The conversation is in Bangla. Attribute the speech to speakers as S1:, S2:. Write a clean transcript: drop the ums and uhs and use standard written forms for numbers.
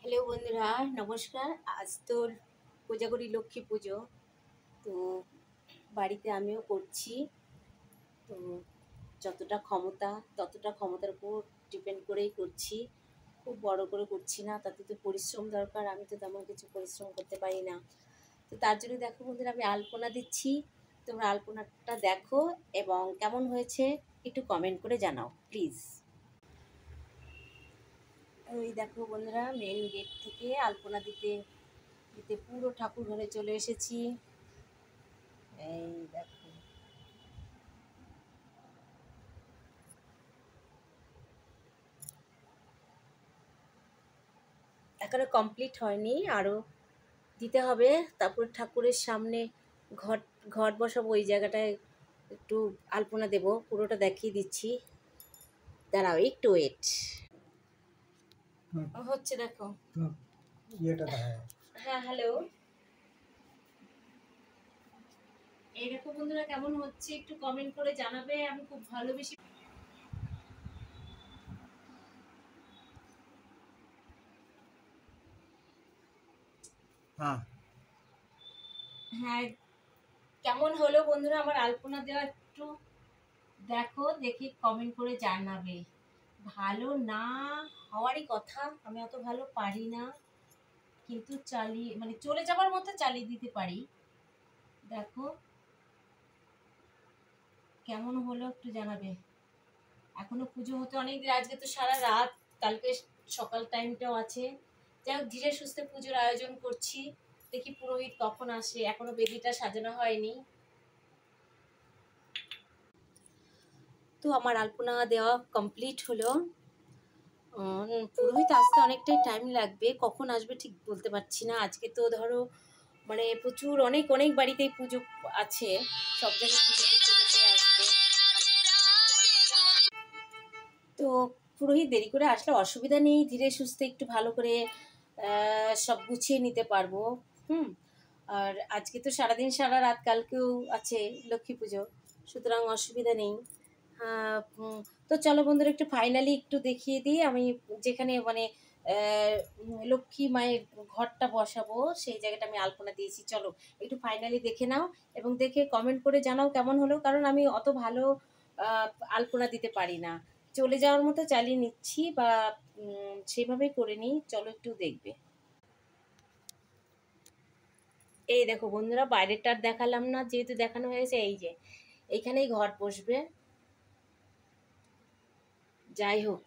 S1: হ্যালো বন্ধুরা, নমস্কার। আজ তো কোজাগরী লক্ষ্মী পুজো। তো বাড়িতে আমিও করছি। তো যতটা ক্ষমতা ততটা ক্ষমতার উপর ডিপেন্ড করেই করছি। খুব বড় করে করছি না, তাতে তো পরিশ্রম দরকার। আমি তো তেমন কিছু পরিশ্রম করতে পারি না। তো তার জন্য দেখো বন্ধুরা, আমি আলপনা দিচ্ছি। তোমরা আলপনাটা দেখো এবং কেমন হয়েছে একটু কমেন্ট করে জানাও প্লিজ। ওই দেখো বন্ধুরা, মেন গেট থেকে আলপনা দিতে দিতে পুরো ঠাকুর ঘরে চলে এসেছি। এই দেখো, এখনো কমপ্লিট হয়নি, আরও দিতে হবে। তারপর ঠাকুরের সামনে ঘট ঘট বসাবো, ওই জায়গাটায় একটু আলপনা দেব। পুরোটা দেখিয়ে দিচ্ছি, দাঁড়াও একটু ওয়েট। হচ্ছে দেখো, হ্যাঁ হ্যালো, এই দেখো বন্ধুরা কেমন হচ্ছে একটু কমেন্ট করে জানাবে, আমি খুব ভালোবেসে। হ্যাঁ, কেমন হলো বন্ধুরা আমার আলপনা দেওয়া একটু দেখো, দেখে কমেন্ট করে জানাবে। ভালো না হওয়ারই কথা, আমি অত ভালো পারি না, কিন্তু চালিয়ে মানে চলে যাবার মতো চালিয়ে দিতে পারি। দেখো কেমন হলো একটু জানাবে। এখনো পুজো হতে অনেক দিন, আজকে তো সারা রাত, কালকে সকাল টাইমটাও আছে। যাই হোক, ধীরে সুস্থে পুজোর আয়োজন করছি। দেখি পুরোহিত কখন আসে, এখনো বেদিটা সাজানো হয়নি। তো আমার আলপনা দেওয়া কমপ্লিট হলো। পুরোহিত আসতে অনেকটাই টাইম লাগবে, কখন আসবে ঠিক বলতে পারছি না। আজকে তো ধরো মানে প্রচুর অনেক অনেক বাড়িতেই পুজো আছে, সব জায়গায় পুজো করতে করতে আসবে। তো পুরোহিত দেরি করে আসলে অসুবিধা নেই, ধীরে সুস্থে একটু ভালো করে সব গুছিয়ে নিতে পারবো। হুম। আর আজকে তো সারাদিন সারা রাত, কালকেও আছে লক্ষ্মী পুজো, সুতরাং অসুবিধা নেই। হ্যাঁ, তো চলো বন্ধুরা, একটু ফাইনালি একটু দেখিয়ে দিই। আমি যেখানে মানে লক্ষ্মী মায়ের ঘরটা বসাবো সেই জায়গাটা আমি আলপনা দিয়েছি। চলো একটু ফাইনালি দেখে নাও এবং দেখে কমেন্ট করে জানাও কেমন হলো, কারণ আমি অত ভালো আলপনা দিতে পারি না। চলে যাওয়ার মতো চালিয়ে নিচ্ছি বা সেভাবেই করে নিই। চলো একটু দেখবে। এই দেখো বন্ধুরা, বাইরেরটা আর দেখালাম না যেহেতু দেখানো হয়েছে। এই যে এইখানেই ঘর বসবে। যাই হোক,